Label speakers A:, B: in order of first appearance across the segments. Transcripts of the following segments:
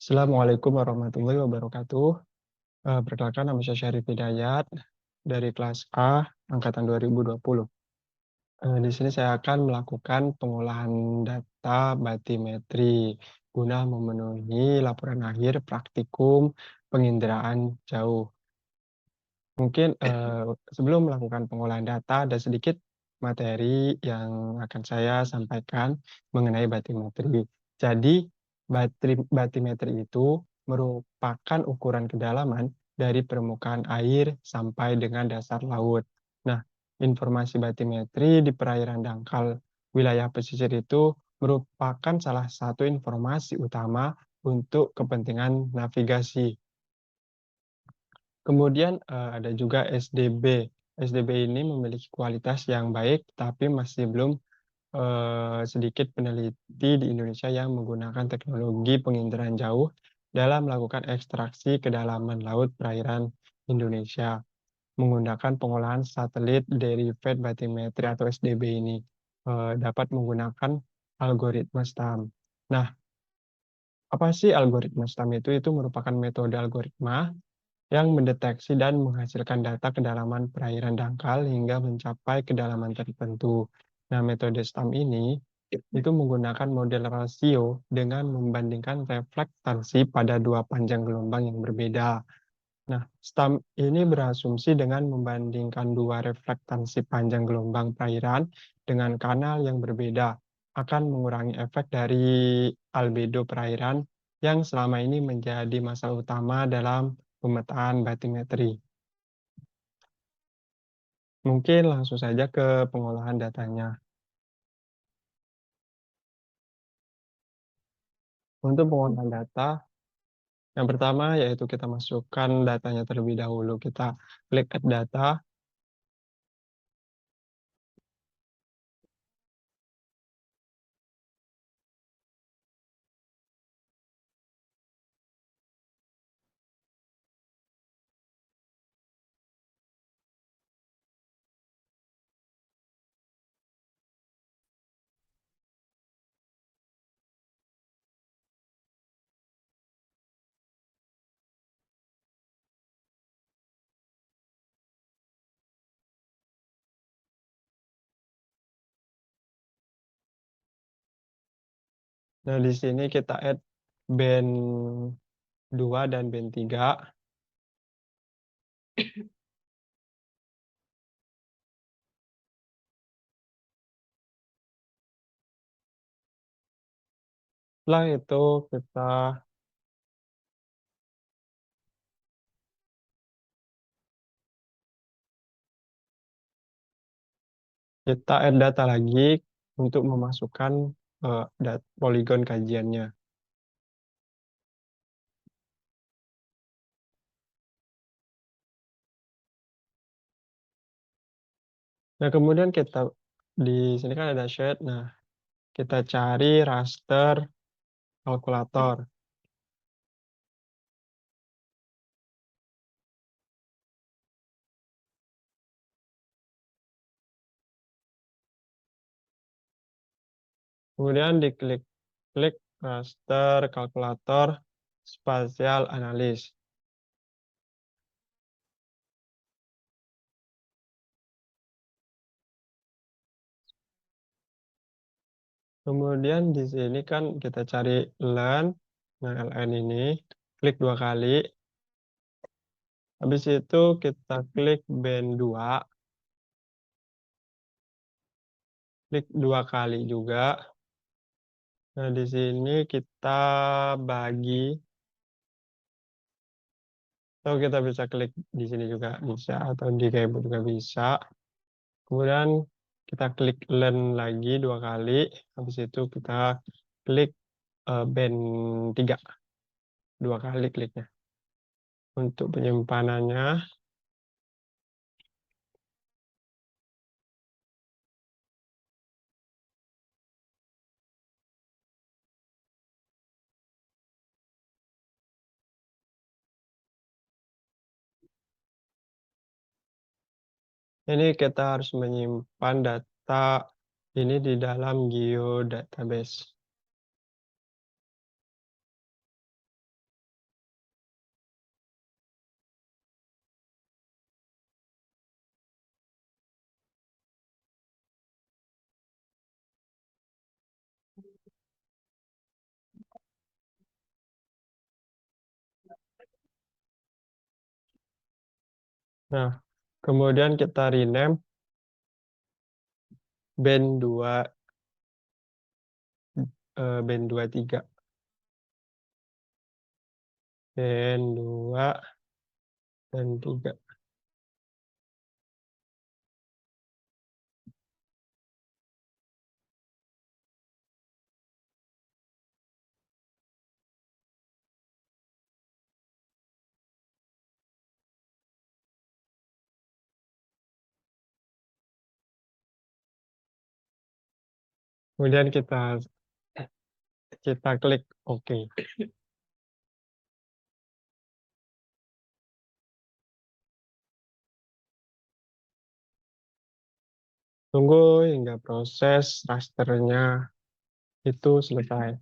A: Assalamualaikum warahmatullahi wabarakatuh. Perkenalkan nama saya Syarif Hidayat dari kelas A angkatan 2020. Di sini saya akan melakukan pengolahan data batimetri guna memenuhi laporan akhir praktikum penginderaan jauh. Mungkin, sebelum melakukan pengolahan data, ada sedikit materi yang akan saya sampaikan mengenai batimetri. Jadi, batimetri itu merupakan ukuran kedalaman dari permukaan air sampai dengan dasar laut. Nah, informasi batimetri di perairan dangkal wilayah pesisir itu merupakan salah satu informasi utama untuk kepentingan navigasi. Kemudian, ada juga SDB. SDB ini memiliki kualitas yang baik, tapi masih belum, sedikit peneliti di Indonesia yang menggunakan teknologi penginderaan jauh dalam melakukan ekstraksi kedalaman laut perairan Indonesia, menggunakan pengolahan satelit Derivative Bathymetry atau SDB ini, dapat menggunakan algoritma STAM. Nah, apa sih algoritma STAM itu? Itu merupakan metode algoritma yang mendeteksi dan menghasilkan data kedalaman perairan dangkal hingga mencapai kedalaman tertentu. Nah, metode STAM ini itu menggunakan model rasio dengan membandingkan reflektansi pada dua panjang gelombang yang berbeda. Nah, STAM ini berasumsi dengan membandingkan dua reflektansi panjang gelombang perairan dengan kanal yang berbeda akan mengurangi efek dari albedo perairan yang selama ini menjadi masalah utama dalam pemetaan batimetri. Mungkin langsung saja ke pengolahan datanya. Untuk pengolahan data, yang pertama yaitu kita masukkan datanya terlebih dahulu. Kita klik add data, nah di sini kita add band 2 dan band 3. Setelah itu kita add data lagi untuk memasukkan, poligon kajiannya. Nah, kemudian di sini kan ada shade, nah kita cari raster kalkulator. Kemudian klik raster kalkulator spasial analis. Kemudian di sini kan kita cari LAN, nah LN ini, klik 2 kali, habis itu kita klik band 2, klik 2 kali juga. Nah, di sini kita bagi, atau kita bisa klik di sini juga bisa, atau di keyboard juga bisa. Kemudian kita klik LAN lagi 2 kali, habis itu kita klik, band 3, 2 kali kliknya. Untuk penyimpanannya, ini kita harus menyimpan data ini di dalam geodatabase. Nah, kemudian kita rename band 2, band 23. Band 2 dan 3. Kemudian kita klik OK. Tunggu hingga proses rasternya itu selesai.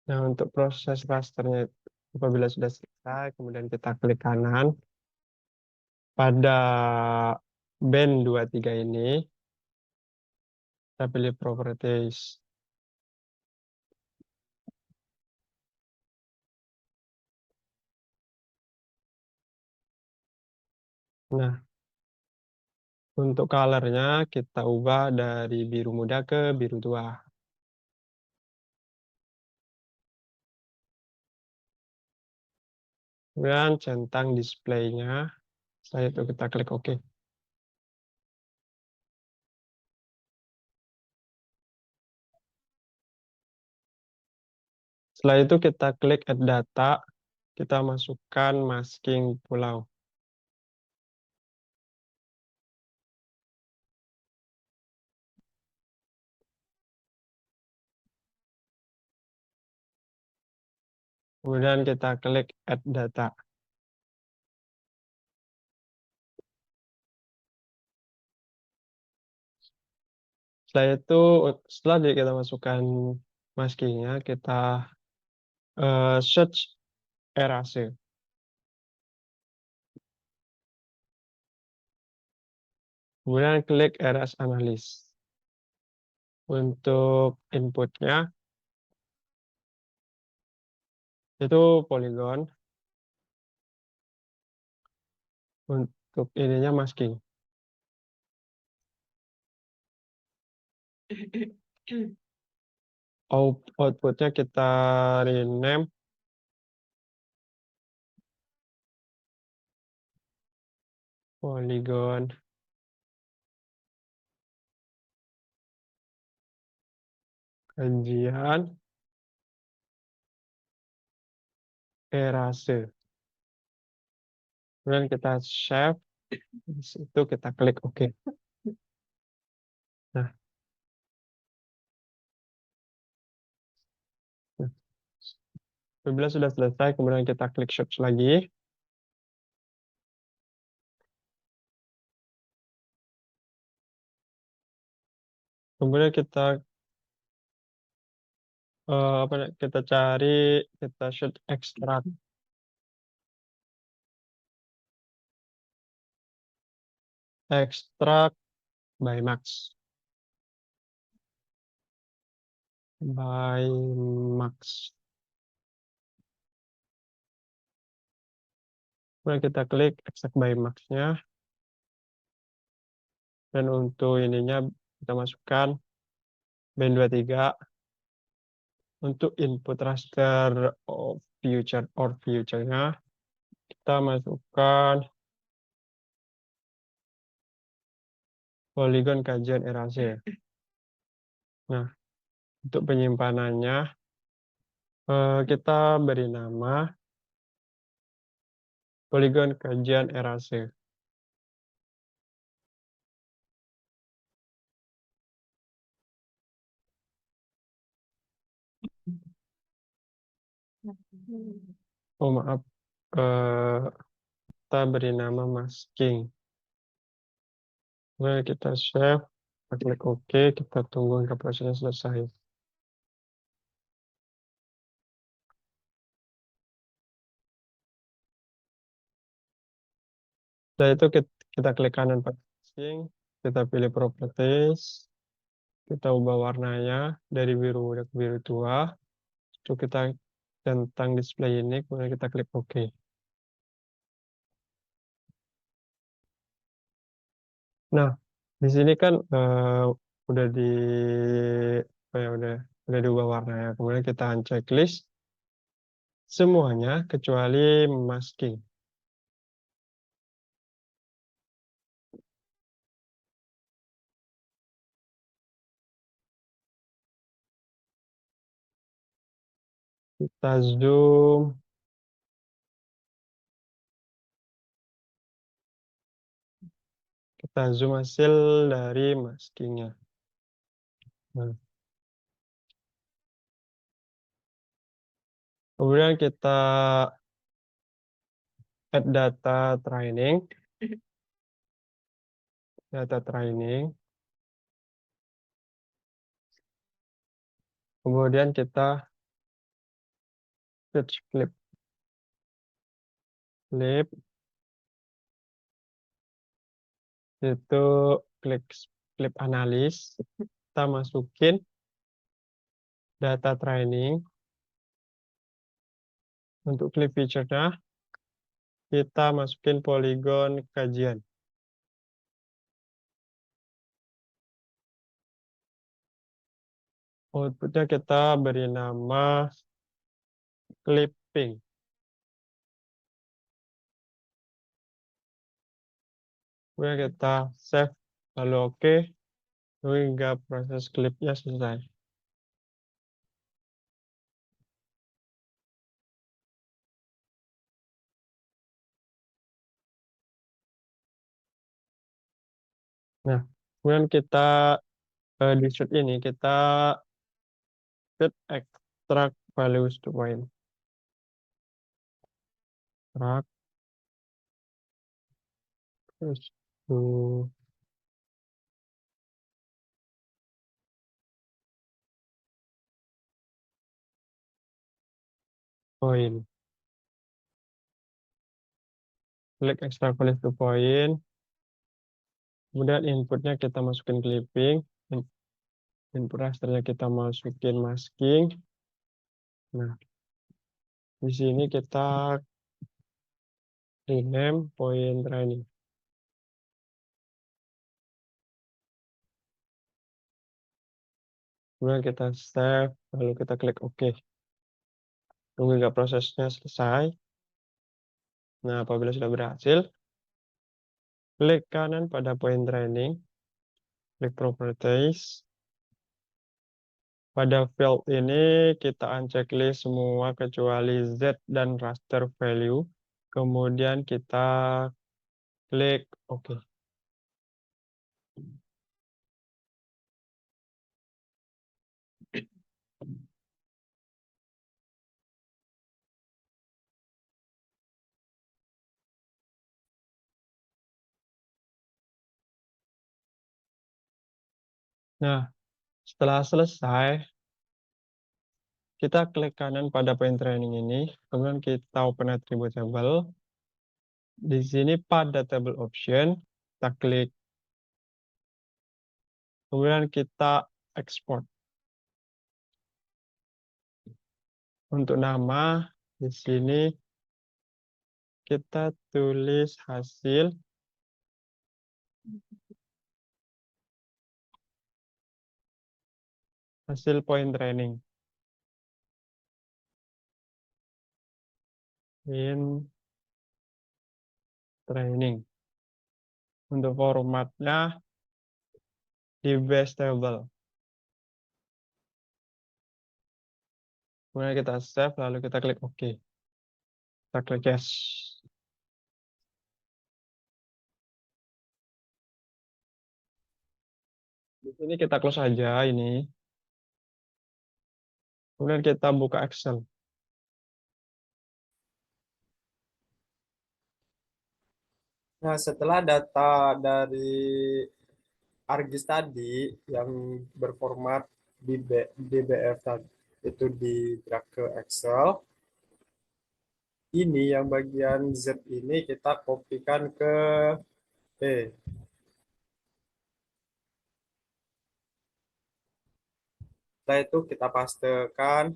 A: Nah, untuk proses rasternya apabila sudah selesai, kemudian kita klik kanan. Pada band 23 ini, kita pilih properties. Nah, untuk colornya kita ubah dari biru muda ke biru tua. Kemudian centang displaynya. Setelah itu kita klik OK. Setelah itu kita klik Add Data. Kita masukkan masking pulau. Kemudian kita klik Add Data. Setelah itu, setelah kita masukkan maskingnya, kita search erase. Kemudian klik Erase Analysis. Untuk inputnya, itu polygon. Untuk ininya masking. Outputnya kita rename polygon kajian erase. Kemudian kita save, di situ kita klik OK. Nah, apabila sudah selesai, kemudian kita klik search lagi. Kemudian kita cari, kita search extract. Extract by Max. By Max. Kemudian kita klik extract by Max-nya. Dan untuk ininya kita masukkan band 23. Untuk input raster of future-nya kita masukkan polygon kajian erase. Nah, untuk penyimpanannya kita beri nama polygon kajian erase. Oh maaf, kita beri nama masking. Kemudian kita save. Kita klik OK, kita tunggu hingga prosesnya selesai. Setelah itu kita klik kanan parsing, kita pilih properties, kita ubah warnanya dari biru muda ke biru tua, itu kita centang display ini, kemudian kita klik OK. Nah, di sini kan udah di apa ya udah diubah warnanya. Kemudian kita unchecklist semuanya kecuali masking. Kita zoom, hasil dari maskingnya. Nah, kemudian kita add data training. Kemudian kita search clip, itu klik clip analis, kita masukin data training. Untuk clip feature-nya, kita masukin poligon kajian. Outputnya kita beri nama clipping. Kemudian kita save, lalu OK, hingga proses klipnya selesai. Nah, kemudian kita di shoot ini kita set extract values to point. Extract terus to point. Klik extract values to point. Kemudian inputnya kita masukin clipping. Input rasternya kita masukin masking. Nah, di sini kita rename point training. Kemudian kita save, lalu kita klik OK. Tunggu hingga prosesnya selesai. Nah, apabila sudah berhasil, klik kanan pada point training, klik properties. Pada field ini kita unchecklist semua kecuali Z dan raster value. Kemudian kita klik OK. Nah, setelah selesai, kita klik kanan pada point training ini, kemudian kita open attribute table. Di sini pada table option, kita klik, kemudian kita export. Untuk nama, di sini kita tulis hasil point training. In training. Untuk formatnya di base table. Kemudian kita save, lalu kita klik OK. Kita klik yes. Di sini kita close aja ini. Kemudian kita buka Excel.
B: Nah, setelah data dari ArcGIS tadi yang berformat DBF tadi itu di drag ke Excel. Ini yang bagian Z ini kita kopikan ke P. Setelah itu kita pastekan.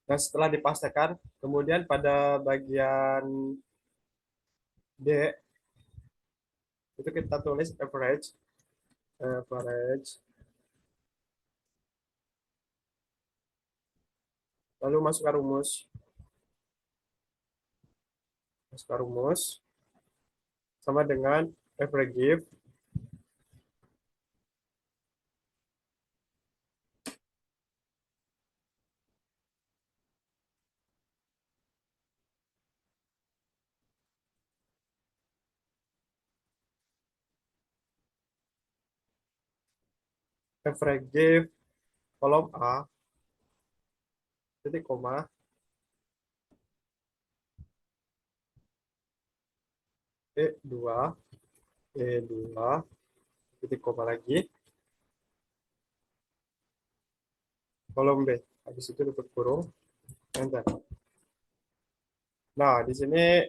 B: Dan setelah dipastekan, kemudian pada bagian D itu kita tulis average, lalu masukkan rumus sama dengan average give kolom A titik koma E2 titik koma lagi kolom B, habis itu tutup kurung, enter. Nah, di sini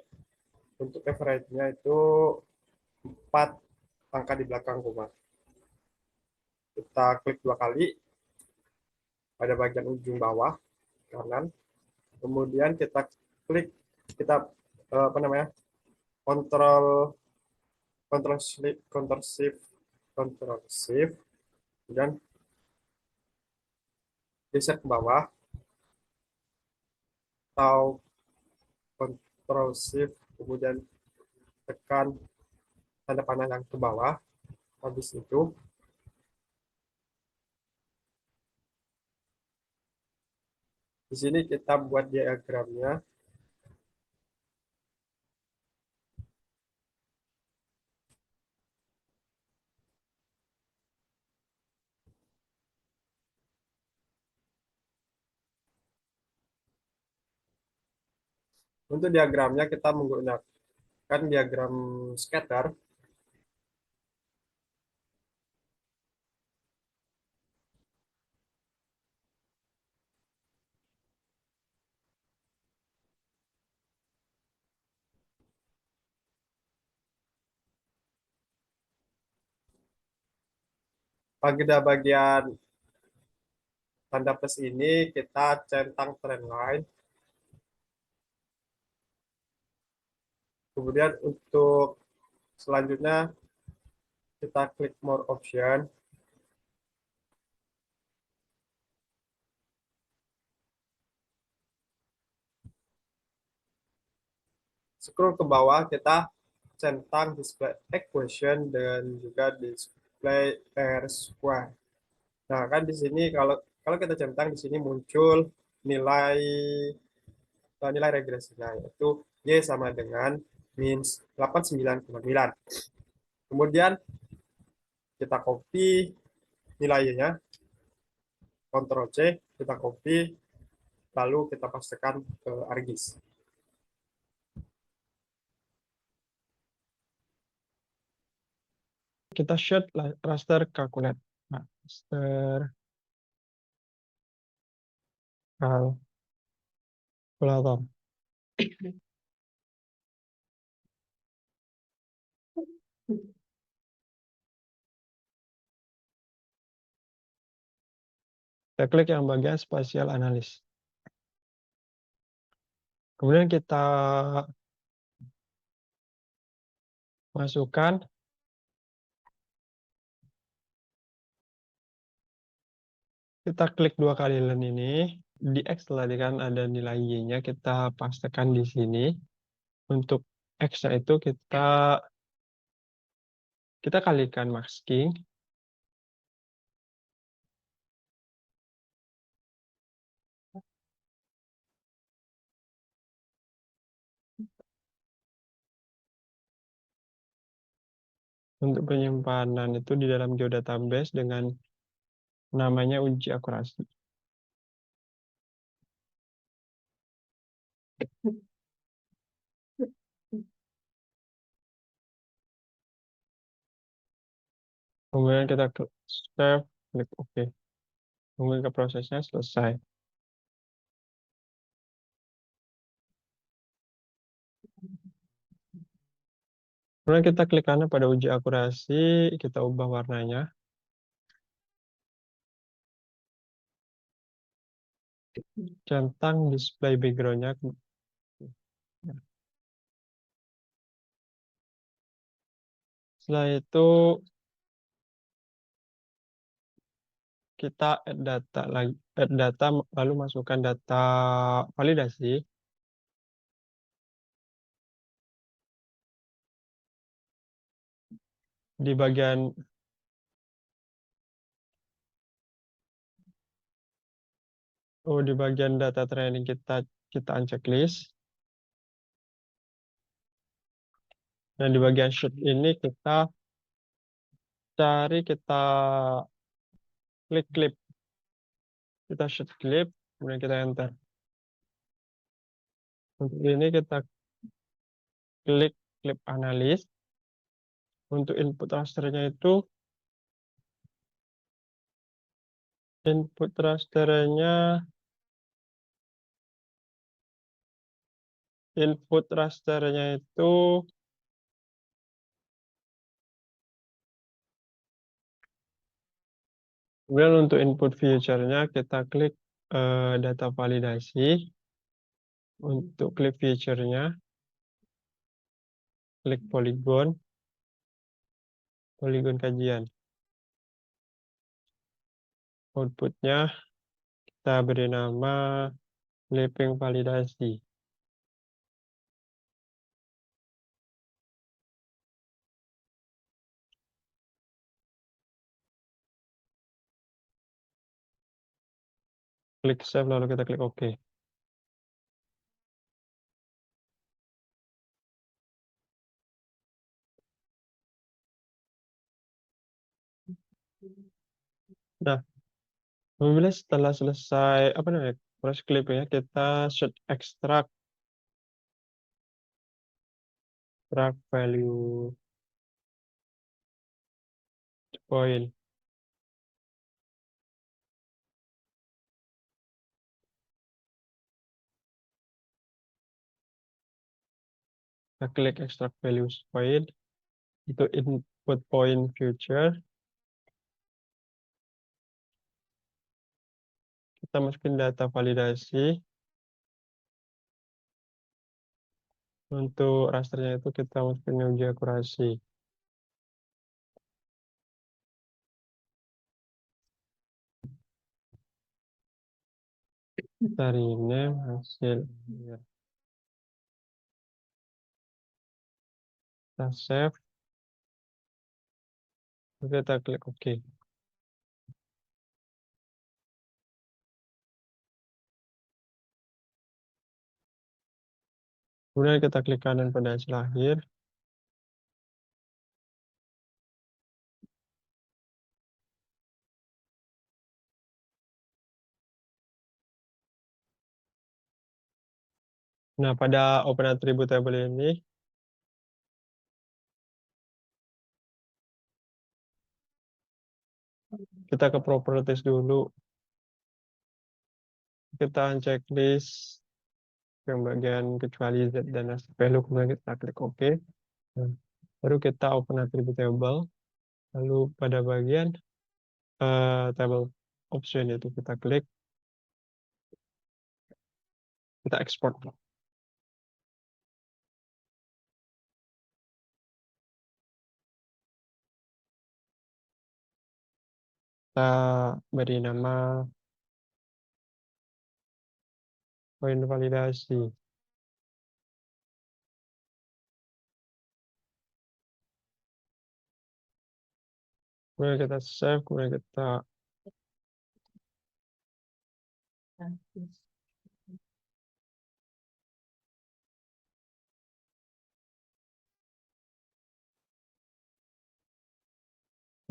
B: untuk average-nya itu 4 angka di belakang koma. Kita klik 2 kali pada bagian ujung bawah kanan, kemudian kita klik, kita apa namanya, kontrol kontrol shift kontrol shift dan geser ke bawah, atau kontrol shift kemudian tekan tanda panah yang ke bawah. Habis itu di sini kita buat diagramnya. Untuk diagramnya kita menggunakan diagram scatter. Pada bagian tanda plus ini kita centang trend line. Kemudian untuk selanjutnya kita klik more option. Scroll ke bawah, kita centang display equation dan juga display R square. Nah, kan di sini kalau kalau kita centang di sini muncul nilai nilai regresinya, yaitu Y sama dengan min 89,9. Kemudian kita copy nilainya, Ctrl C, kita copy, lalu kita pastekan ke ArcGIS.
A: Kita shoot raster calculate. Raster kalkulator. Kita klik yang bagian spatial analis. Kemudian kita masukkan kita klik 2 kali len ini. Di X tadi kan ada nilai Y-nya, kita pastekan di sini. Untuk X-nya itu kita kalikan masking. Untuk penyimpanan itu di dalam geodatabase dengan namanya uji akurasi. Kemudian kita klik save, klik OK. Kemudian ke prosesnya selesai. Kemudian kita klik kanan pada uji akurasi, kita ubah warnanya. Centang display background-nya. Setelah itu kita add data lagi, add data lalu masukkan data validasi. Di bagian di bagian data training kita unchecklist. Dan di bagian sheet ini kita klik clip. Kita shift clip, kemudian kita enter. Untuk ini kita klik clip analis. Untuk input rasternya itu, input rasternya itu kemudian untuk input feature-nya kita klik data validasi. Untuk klik feature-nya, klik poligon kajian. Outputnya kita beri nama clipping validasi. Klik save lalu kita klik OK. Nah, apabila setelah selesai proses clipping-nya, kita should extract value point. Kita klik extract values point. Itu input point future. Kita masukin data validasi. Untuk rasternya itu kita masukin uji akurasi. Dari name hasil. Kita save. Kita klik OK. Kemudian kita klik kanan pada hasil akhir. Nah, pada open attribute table ini, kita ke properties dulu. Kita checklist yang bagian kecuali Z dan value, kemudian kita klik OK. Nah, baru kita open attribute table. Lalu pada bagian table option itu kita klik, kita export. Kita beri nama poin validasi. Kemudian kita save, kemudian kita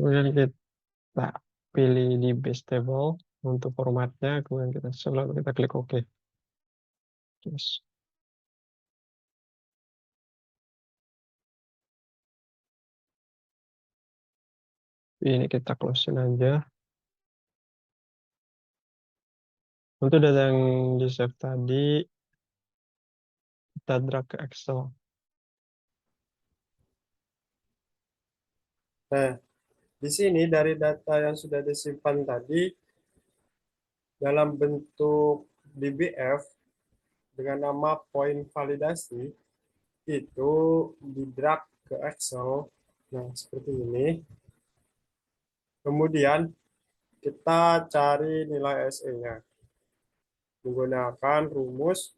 A: Kemudian kita pilih di base table untuk formatnya, kemudian kita selalu kita klik OK. Yes. Ini kita close aja. Untuk data yang di save tadi, kita drag ke Excel.
B: Nah, di sini dari data yang sudah disimpan tadi dalam bentuk DBF dengan nama poin validasi itu di drag ke Excel. Nah, seperti ini. Kemudian kita cari nilai SE-nya menggunakan rumus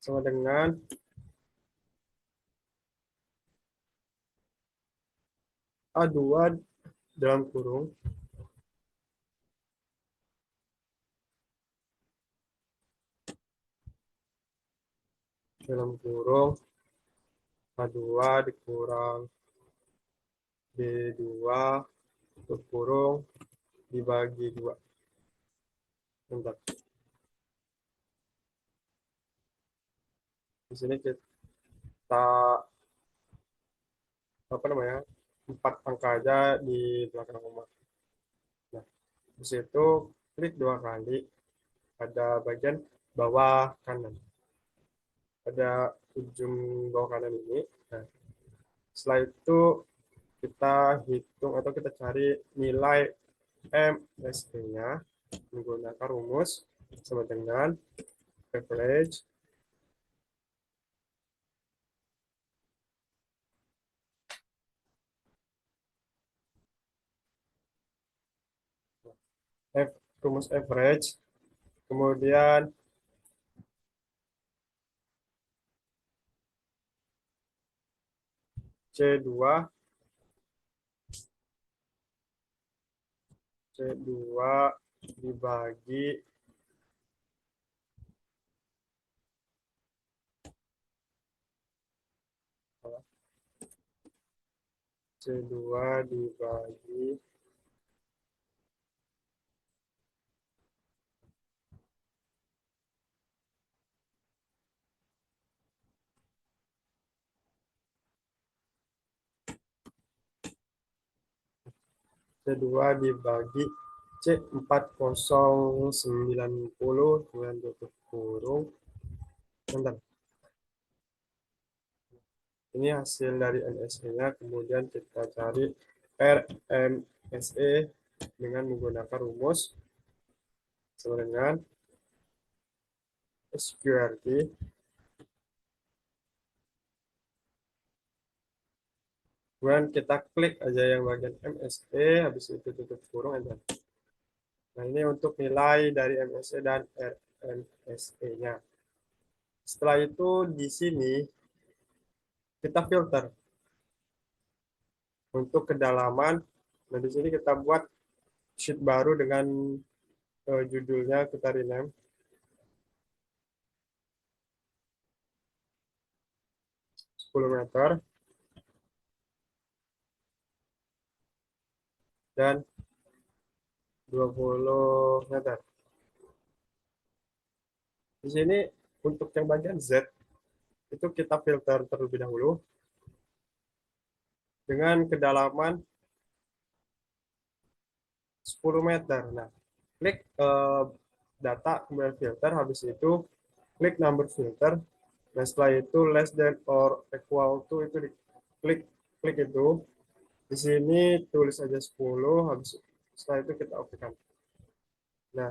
B: sama dengan A2 dalam kurung A2 dikurang B2 kurung dibagi 2. Bentar. Di sini kita apa namanya 4 angka aja di belakang koma. Nah, di situ klik 2 kali pada bagian bawah kanan. Pada ujung bawah kanan ini. Nah, setelah itu kita hitung atau kita cari nilai MSE-nya menggunakan rumus sama dengan average rumus average, kemudian C2 dibagi C2 dibagi C2 dibagi C4090 dengan tutup kurung. Bentar. Ini hasil dari MSE-nya, kemudian kita cari RMSE dengan menggunakan rumus sama dengan SQRT. Kemudian kita klik aja yang bagian MSE, habis itu tutup kurung aja. Nah, ini untuk nilai dari MSE dan RMSE-nya. Setelah itu di sini kita filter untuk kedalaman. Nah, di sini kita buat sheet baru dengan judulnya kita rename 10 meter dan 20 meter. Di sini untuk yang bagian Z itu kita filter terlebih dahulu dengan kedalaman 10 meter. Nah, klik data, kemudian filter, habis itu klik number filter. Nah, setelah itu less than or equal to itu klik itu. Di sini tulis aja 10, habis setelah itu kita oke-kan. Nah,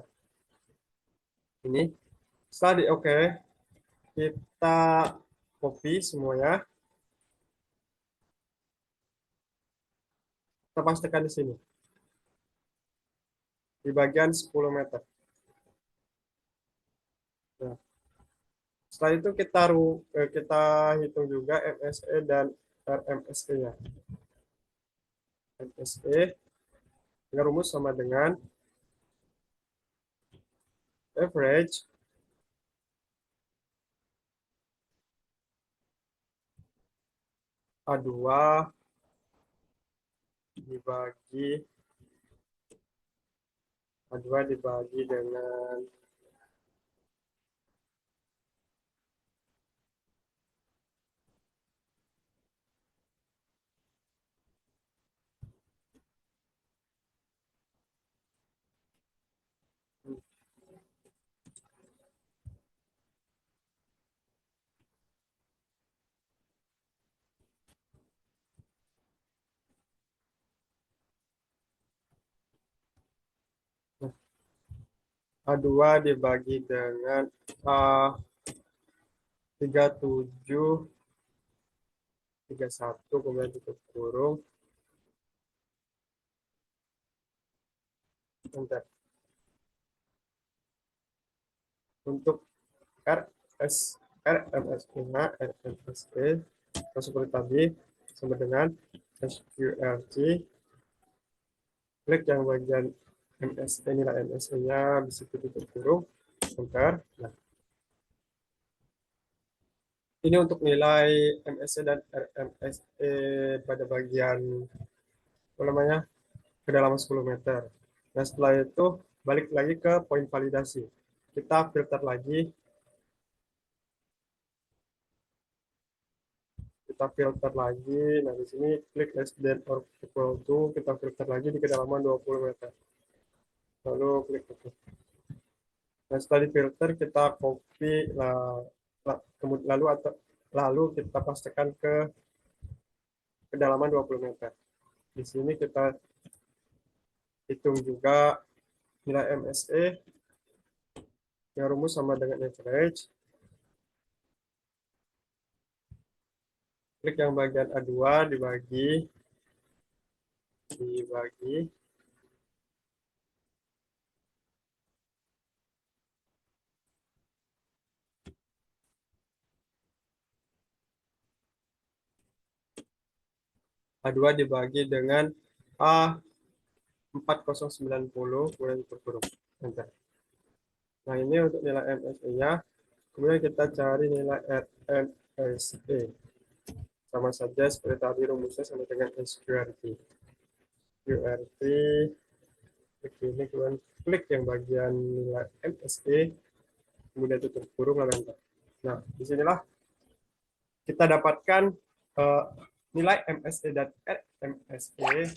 B: ini setelah di oke, kita copy semuanya. Kita pastikan di sini. Di bagian 10 meter. Nah, setelah itu kita hitung juga MSE dan RMSE-nya. MSE dengan rumus sama dengan average A2 dibagi A2 dibagi dengan A2 dibagi dengan A37 31 kemudian tutup kurung. Enter. Untuk RS RMS5 RMSE seperti tadi sama dengan SQRT, klik yang bagian MSE, nilai MSE-nya di situ tutup kurung, enter. Nah, ini untuk nilai MSE dan RMSE pada bagian apa namanya kedalaman 10 meter. Nah, setelah itu balik lagi ke poin validasi. Kita filter lagi. Nah, di sini klik less than or equal to, kita filter lagi di kedalaman 20 meter. Lalu klik OK. Nah, setelah di filter kita copy lalu kita pastikan ke kedalaman 20 meter. Di sini kita hitung juga nilai MSE yang rumus sama dengan average. Klik yang bagian A2 dibagi A2 dibagi dengan A4090 kemudian kurung. Enter. Nah, ini untuk nilai MSE-nya. Kemudian kita cari nilai RMSE. Sama saja seperti tadi rumusnya sama dengan SQRT. QRT, klik ini, kemudian klik yang bagian nilai MSE, kemudian tutup kurung lalu enter. Nah, disinilah kita dapatkan nilai MSE dan RMSE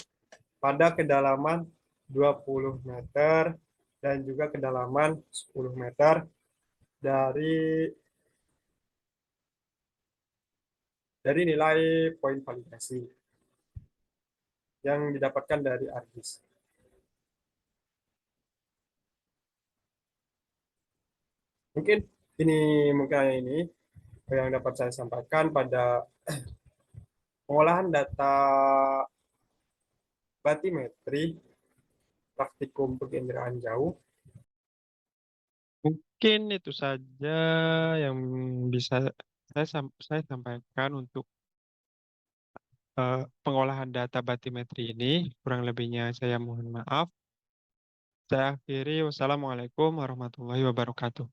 B: pada kedalaman 20 meter dan juga kedalaman 10 meter dari nilai poin validasi yang didapatkan dari ARGIS. Mungkin ini yang dapat saya sampaikan pada pengolahan data batimetri praktikum penginderaan jauh.
A: Mungkin itu saja yang bisa saya sampaikan untuk pengolahan data batimetri ini. Kurang lebihnya saya mohon maaf. Saya akhiri, wassalamualaikum warahmatullahi wabarakatuh.